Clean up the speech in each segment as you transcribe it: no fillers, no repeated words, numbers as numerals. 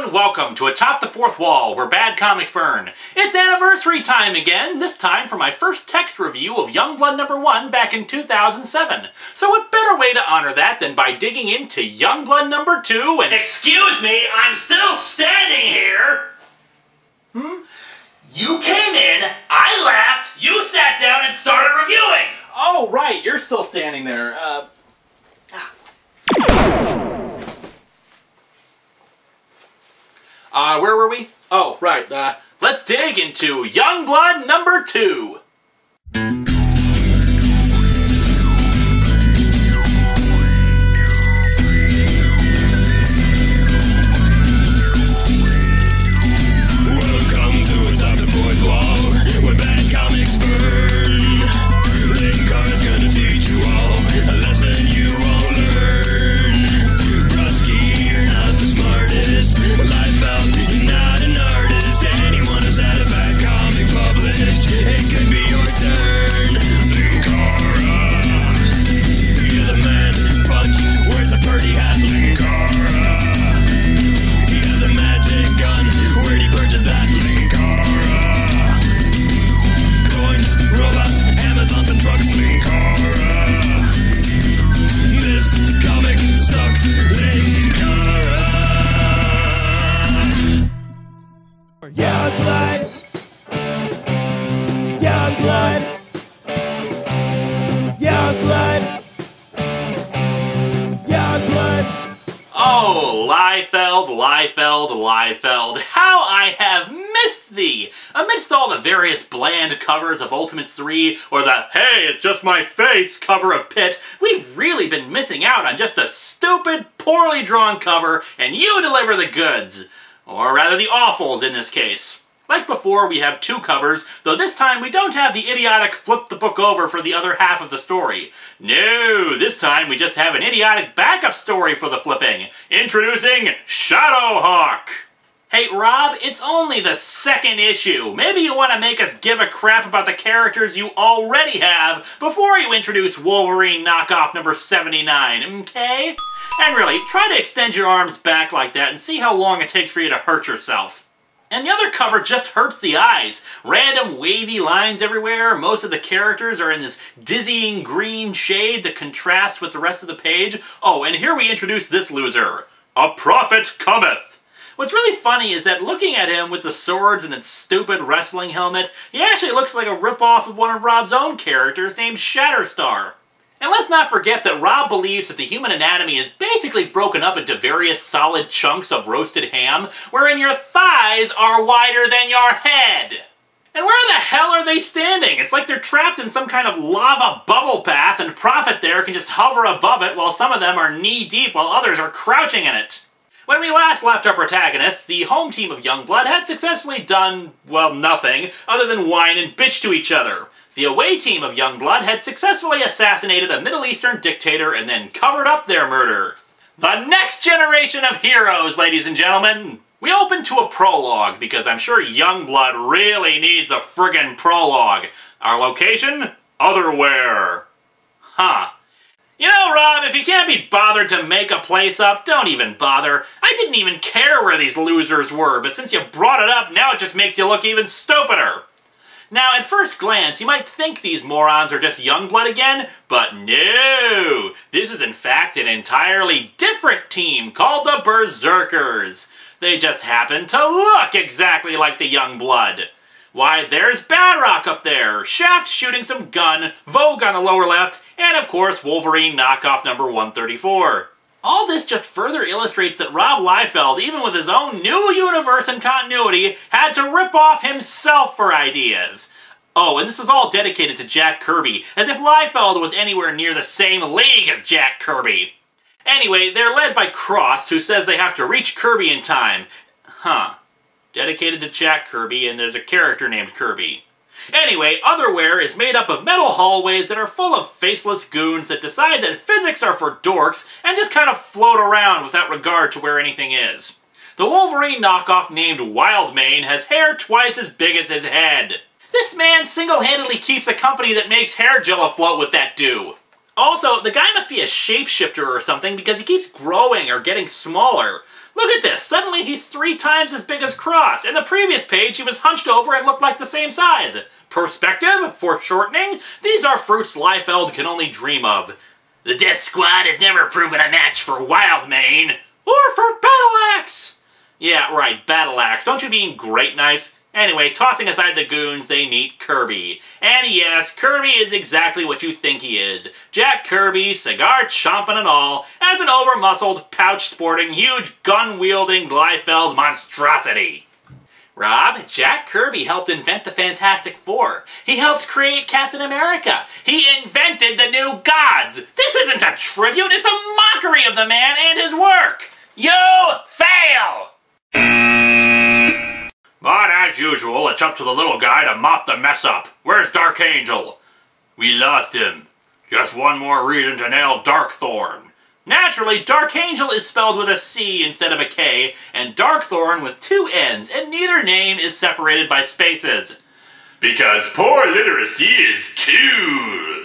and welcome to Atop the Fourth Wall, where bad comics burn. It's anniversary time again, this time for my first text review of Youngblood #1 back in 2007. So what better way to honor that than by digging into Youngblood #2 and— Excuse me, I'm still standing here! You came in, I laughed, you sat down and started reviewing! Oh, right, you're still standing there. Where were we? Oh, right, let's dig into Youngblood #2. Welcome to Atop the Fourth Wall, where bad comics burn. Linkara's gonna teach you all a lesson you won't learn. Brodsky, you're not the smartest. Life out, you're not an artist. Anyone who's had a bad comic published, it could be your turn. Linkara, he's a man punch, wears a birdie hat. Linkara, he has a magic gun. Where'd he purchase that? Linkara, coins, robots, Amazon and trucks. Linkara, this comic sucks. Linkara. Youngblood, Youngblood, Youngblood, Youngblood. Oh, Liefeld, how I have missed thee! Amidst all the various bland covers of Ultimates 3, or the "Hey, it's just my face" cover of Pit, we've really been missing out on just a stupid, poorly drawn cover, and you deliver the goods. Or rather the awfuls in this case. Like before, we have two covers, though this time we don't have the idiotic flip the book over for the other half of the story. No, this time we just have an idiotic backup story for the flipping. Introducing Shadowhawk! Hey Rob, it's only the second issue. Maybe you want to make us give a crap about the characters you already have before you introduce Wolverine knockoff number 79, okay? And really, try to extend your arms back like that and see how long it takes for you to hurt yourself. And the other cover just hurts the eyes. Random wavy lines everywhere, most of the characters are in this dizzying green shade that contrasts with the rest of the page. Oh, and here we introduce this loser. A prophet cometh! What's really funny is that looking at him with the swords and its stupid wrestling helmet, he actually looks like a ripoff of one of Rob's own characters named Shatterstar. And let's not forget that Rob believes that the human anatomy is basically broken up into various solid chunks of roasted ham, wherein your thighs are wider than your head. And where the hell are they standing? It's like they're trapped in some kind of lava bubble bath, and Prophet there can just hover above it while some of them are knee-deep while others are crouching in it. When we last left our protagonists, the home team of Youngblood had successfully done, well, nothing other than whine and bitch to each other. The away team of Youngblood had successfully assassinated a Middle Eastern dictator and then covered up their murder. The next generation of heroes, ladies and gentlemen! We open to a prologue, because I'm sure Youngblood really needs a friggin' prologue. Our location? Otherwhere. Huh. You know, Rob, if you can't be bothered to make a place up, don't even bother. I didn't even care where these losers were, but since you brought it up, now it just makes you look even stupider. Now, at first glance, you might think these morons are just Youngblood again, but no! This is in fact an entirely different team called the Berserkers. They just happen to look exactly like the Youngblood. Why, there's Badrock up there, Shaft shooting some gun, Vogue on the lower left, and of course Wolverine knockoff number 134. All this just further illustrates that Rob Liefeld, even with his own new universe and continuity, had to rip off himself for ideas. Oh, and this is all dedicated to Jack Kirby, as if Liefeld was anywhere near the same league as Jack Kirby. Anyway, they're led by Cross, who says they have to reach Kirby in time. Huh. Dedicated to Jack Kirby, and there's a character named Kirby. Anyway, Otherwhere is made up of metal hallways that are full of faceless goons that decide that physics are for dorks and just kind of float around without regard to where anything is. The Wolverine knockoff named Wildmane has hair twice as big as his head. This man single-handedly keeps a company that makes hair gel afloat with that do. Also, the guy must be a shapeshifter or something because he keeps growing or getting smaller. Look at this, suddenly he's 3 times as big as Cross. In the previous page, he was hunched over and looked like the same size. Perspective, foreshortening, these are fruits Liefeld can only dream of. The Death Squad has never proven a match for Wildmane. Or for Battle Axe! Yeah, right, Battle Axe. Don't you mean Great Knife? Anyway, tossing aside the goons, they meet Kirby. And yes, Kirby is exactly what you think he is. Jack Kirby, cigar chomping and all, as an over-muscled, pouch-sporting, huge gun-wielding Liefeld monstrosity. Rob, Jack Kirby helped invent the Fantastic Four. He helped create Captain America. He invented the new gods. This isn't a tribute, it's a mockery of the man and his work. You fail! But as usual, it's up to the little guy to mop the mess up. Where's Dark Angel? We lost him. Just one more reason to nail Darkthorn. Naturally, Dark Angel is spelled with a C instead of a K, and Darkthorn with 2 N's, and neither name is separated by spaces. Because poor literacy is cool.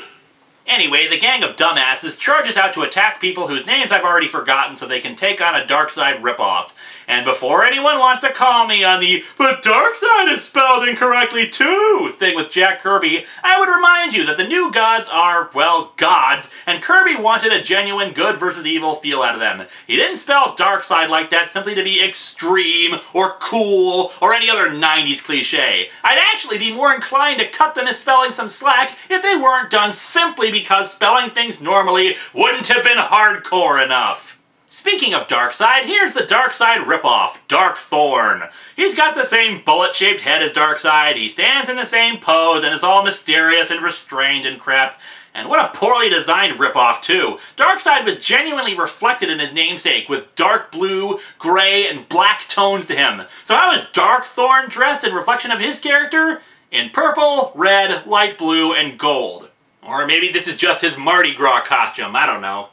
Anyway, the gang of dumbasses charges out to attack people whose names I've already forgotten so they can take on a Darkseid ripoff. And before anyone wants to call me on the "but Darkseid is spelled incorrectly too" thing with Jack Kirby, I would remind you that the new gods are, well, gods, and Kirby wanted a genuine good versus evil feel out of them. He didn't spell Darkseid like that simply to be extreme, or cool, or any other 90s cliche. I'd actually be more inclined to cut the misspelling some slack if they weren't done simply because spelling things normally wouldn't have been hardcore enough. Speaking of Darkseid, here's the Darkseid ripoff, Darkthorn. He's got the same bullet-shaped head as Darkseid, he stands in the same pose, and is all mysterious and restrained and crap. And what a poorly designed ripoff, too. Darkseid was genuinely reflected in his namesake, with dark blue, gray, and black tones to him. So how is Darkthorn dressed in reflection of his character? In purple, red, light blue, and gold. Or maybe this is just his Mardi Gras costume, I don't know.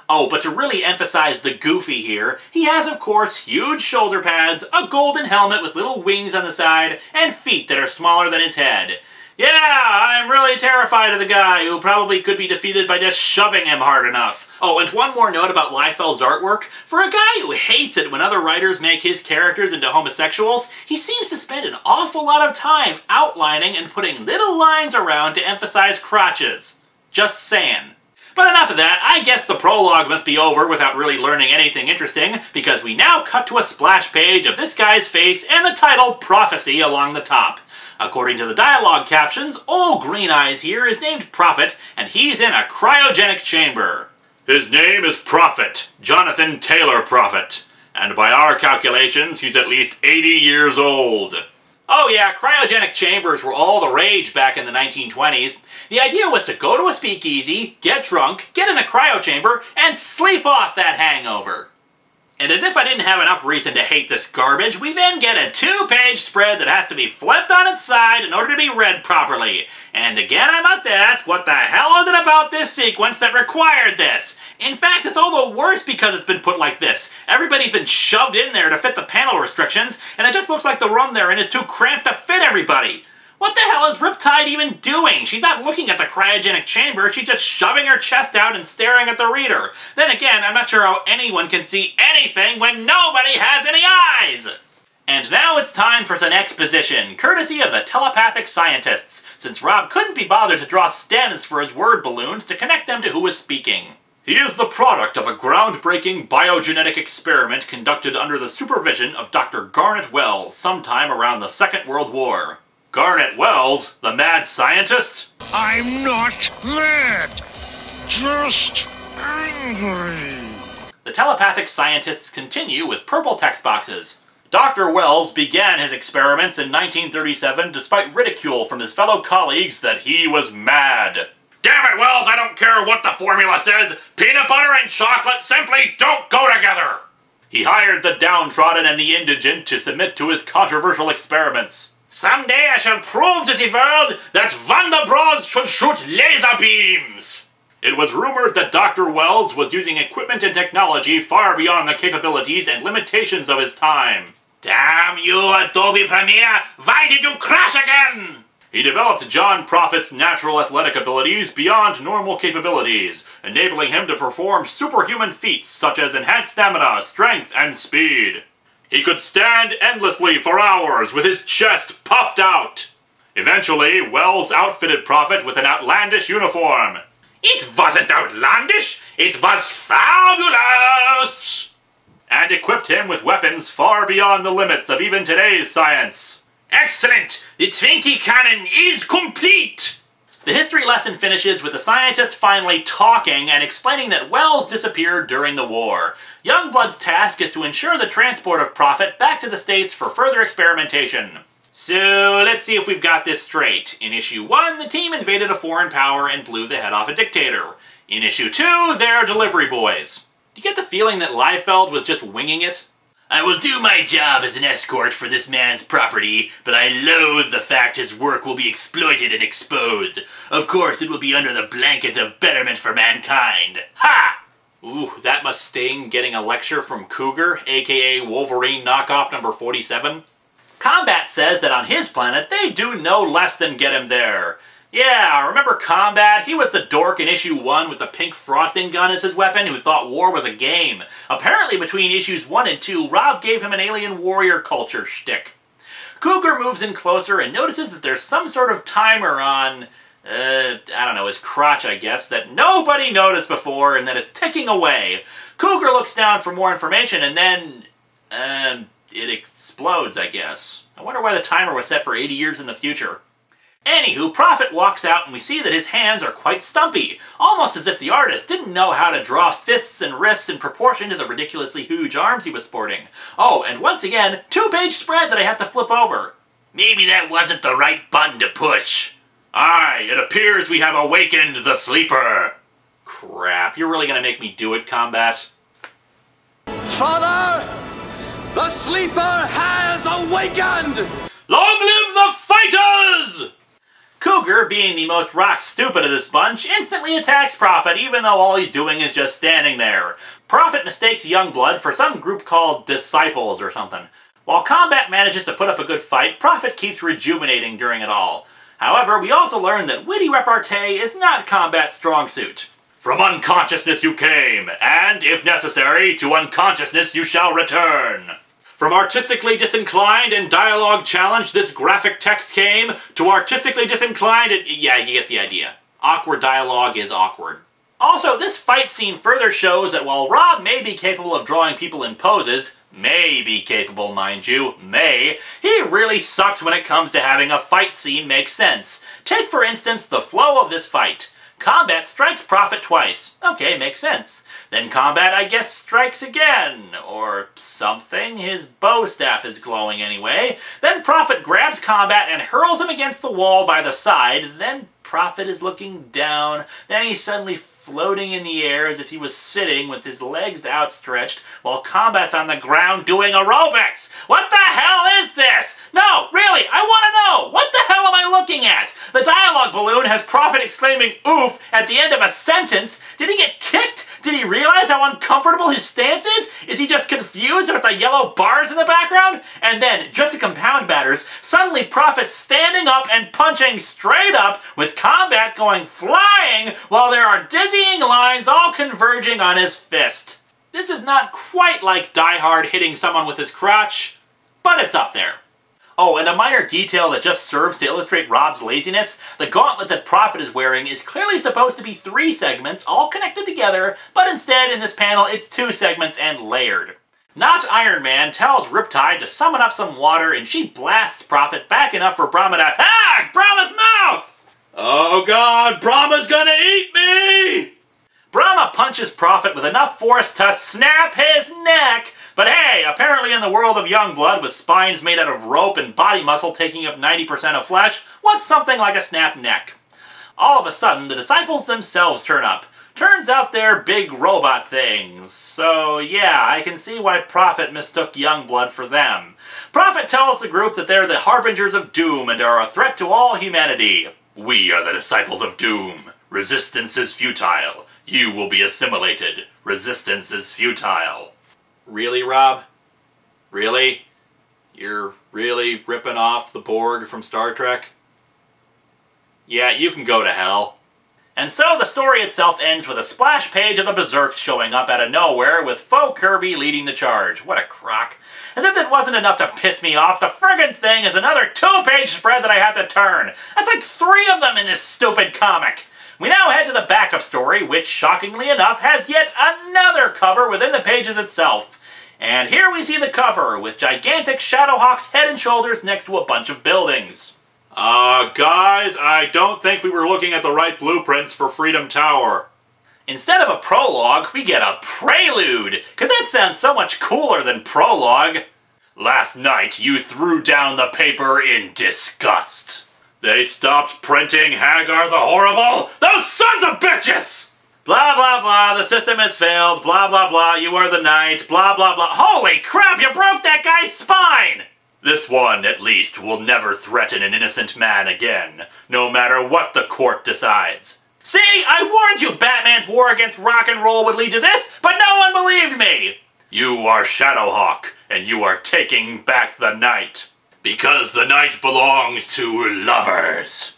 Oh, but to really emphasize the goofy here, he has, of course, huge shoulder pads, a golden helmet with little wings on the side, and feet that are smaller than his head. Yeah, I'm really terrified of the guy who probably could be defeated by just shoving him hard enough. Oh, and one more note about Liefeld's artwork. For a guy who hates it when other writers make his characters into homosexuals, he seems to spend an awful lot of time outlining and putting little lines around to emphasize crotches. Just saying. But enough of that, I guess the prologue must be over without really learning anything interesting, because we now cut to a splash page of this guy's face and the title Prophecy along the top. According to the dialogue captions, old Green Eyes here is named Prophet, and he's in a cryogenic chamber. His name is Prophet, Jonathan Taylor Prophet, and by our calculations, he's at least 80 years old. Oh yeah, cryogenic chambers were all the rage back in the 1920s. The idea was to go to a speakeasy, get drunk, get in a cryo chamber, and sleep off that hangover. And as if I didn't have enough reason to hate this garbage, we then get a 2-page spread that has to be flipped on its side in order to be read properly. And again I must ask, what the hell is it about this sequence that required this? In fact, it's all the worse because it's been put like this. Everybody's been shoved in there to fit the panel restrictions, and it just looks like the room they're in is too cramped to fit everybody. What the hell is Riptide even doing? She's not looking at the cryogenic chamber, she's just shoving her chest out and staring at the reader. Then again, I'm not sure how anyone can see anything when nobody has any eyes! And now it's time for some exposition, courtesy of the telepathic scientists, since Rob couldn't be bothered to draw stems for his word balloons to connect them to who was speaking. He is the product of a groundbreaking biogenetic experiment conducted under the supervision of Dr. Garnet Wells sometime around the Second World War. Garnet Wells, the mad scientist? I'm not mad, just angry. The telepathic scientists continue with purple text boxes. Dr. Wells began his experiments in 1937 despite ridicule from his fellow colleagues that he was mad. Damn it, Wells, I don't care what the formula says. Peanut butter and chocolate simply don't go together. He hired the downtrodden and the indigent to submit to his controversial experiments. Someday I shall prove to the world that Wonder Bros should shoot laser beams. It was rumored that Dr. Wells was using equipment and technology far beyond the capabilities and limitations of his time. Damn you, Adobe Premiere! Why did you crash again? He developed John Prophet's natural athletic abilities beyond normal capabilities, enabling him to perform superhuman feats such as enhanced stamina, strength, and speed. He could stand endlessly for hours with his chest puffed out. Eventually, Wells outfitted Prophet with an outlandish uniform. It wasn't outlandish, it was fabulous! And equipped him with weapons far beyond the limits of even today's science. Excellent! The Twinkie cannon is complete! The history lesson finishes with the scientist finally talking and explaining that Wells disappeared during the war. Youngblood's task is to ensure the transport of Prophet back to the States for further experimentation. So, let's see if we've got this straight. In issue 1, the team invaded a foreign power and blew the head off a dictator. In issue 2, they're delivery boys. Do you get the feeling that Liefeld was just winging it? I will do my job as an escort for this man's property, but I loathe the fact his work will be exploited and exposed. Of course, it will be under the blanket of betterment for mankind. Ha! Ooh, that must sting getting a lecture from Cougar, aka Wolverine knockoff number 47. Combat says that on his planet, they do no less than get him there. Yeah, remember Combat? He was the dork in issue 1 with the pink frosting gun as his weapon who thought war was a game. Apparently between issues 1 and 2, Rob gave him an alien warrior culture shtick. Cougar moves in closer and notices that there's some sort of timer on, I don't know, his crotch, I guess, that nobody noticed before and that it's ticking away. Cougar looks down for more information and then, it explodes, I guess. I wonder why the timer was set for 80 years in the future. Anywho, Prophet walks out and we see that his hands are quite stumpy, almost as if the artist didn't know how to draw fists and wrists in proportion to the ridiculously huge arms he was sporting. Oh, and once again, 2-page spread that I have to flip over. Maybe that wasn't the right button to push. Aye, it appears we have awakened the sleeper. Crap, you're really gonna make me do it, Combat? Father, the sleeper has awakened! Long live the fighters! Cougar, being the most rock stupid of this bunch, instantly attacks Prophet even though all he's doing is just standing there. Prophet mistakes Youngblood for some group called Disciples or something. While Combat manages to put up a good fight, Prophet keeps rejuvenating during it all. However, we also learn that witty repartee is not Combat's strong suit. From unconsciousness you came, and, if necessary, to unconsciousness you shall return. From artistically disinclined and dialogue challenged this graphic text came, to artistically disinclined and... yeah, you get the idea. Awkward dialogue is awkward. Also, this fight scene further shows that while Rob may be capable of drawing people in poses, may be capable, mind you, may, he really sucks when it comes to having a fight scene make sense. Take, for instance, the flow of this fight. Combat strikes Prophet twice. Okay, makes sense. Then Combat, I guess, strikes again. Or something. His bow staff is glowing anyway. Then Prophet grabs Combat and hurls him against the wall by the side. Then Prophet is looking down. Then he's suddenly floating in the air as if he was sitting with his legs outstretched while Combat's on the ground doing aerobics. What the hell is this? No, really, I want to know. What the hell am I looking at? The dialogue balloon has Prophet exclaiming oof at the end of a sentence. Did he get kicked? Did he realize how uncomfortable his stance is? Is he just confused with the yellow bars in the background? And then, just to compound matters, suddenly Prophet's standing up and punching straight up with Combat going flying while there are dizzying lines all converging on his fist. This is not quite like Die Hard hitting someone with his crotch, but it's up there. Oh, and a minor detail that just serves to illustrate Rob's laziness, the gauntlet that Prophet is wearing is clearly supposed to be 3 segments, all connected together, but instead in this panel it's 2 segments and layered. Not Iron Man tells Riptide to summon up some water and she blasts Prophet back enough for Brahma to— ah! Brahma's mouth! Oh god, Brahma's gonna eat me! Brahma punches Prophet with enough force to snap his neck. But hey, apparently in the world of Youngblood, with spines made out of rope and body muscle taking up 90% of flesh, what's something like a snapped neck? All of a sudden, the disciples themselves turn up. Turns out they're big robot things. So yeah, I can see why Prophet mistook Youngblood for them. Prophet tells the group that they're the harbingers of doom and are a threat to all humanity. We are the disciples of doom. Resistance is futile. You will be assimilated. Resistance is futile. Really, Rob? Really? You're really ripping off the Borg from Star Trek? Yeah, you can go to hell. And so the story itself ends with a splash page of the Berserks showing up out of nowhere with faux Kirby leading the charge. What a crock. As if it wasn't enough to piss me off, the friggin' thing is another 2-page spread that I have to turn. That's like 3 of them in this stupid comic. We now head to the backup story, which, shockingly enough, has yet another cover within the pages itself. And here we see the cover, with gigantic Shadowhawk's head and shoulders next to a bunch of buildings. Guys, I don't think we were looking at the right blueprints for Freedom Tower. Instead of a prologue, we get a prelude, because that sounds so much cooler than prologue. Last night, you threw down the paper in disgust. They stopped printing Hagar the Horrible? Those sons of bitches! Blah, blah, blah, the system has failed, blah, blah, blah, you are the knight, blah, blah, blah. Holy crap, you broke that guy's spine! This one, at least, will never threaten an innocent man again, no matter what the court decides. See, I warned you Batman's war against rock and roll would lead to this, but no one believed me! You are Shadowhawk, and you are taking back the night. Because the night belongs to lovers.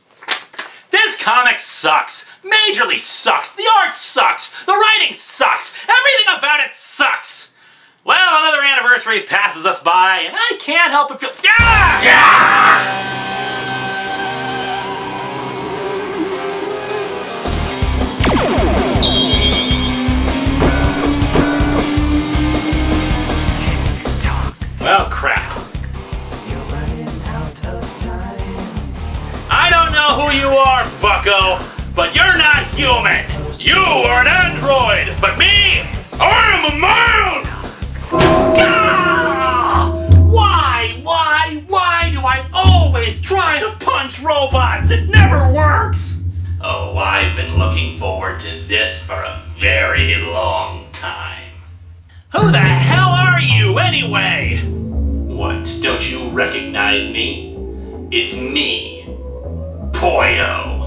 This comic sucks. Majorly sucks. The art sucks. The writing sucks. Everything about it sucks. Well, another anniversary passes us by, and I can't help but feel... Yeah! Yeah! Well, crap. I don't know who you are, bucko, but you're not human. You are an android, but me, I am a man! Ah! Why do I always try to punch robots? It never works! Oh, I've been looking forward to this for a very long time. Who the hell are you, anyway? What, don't you recognize me? It's me, Poyo.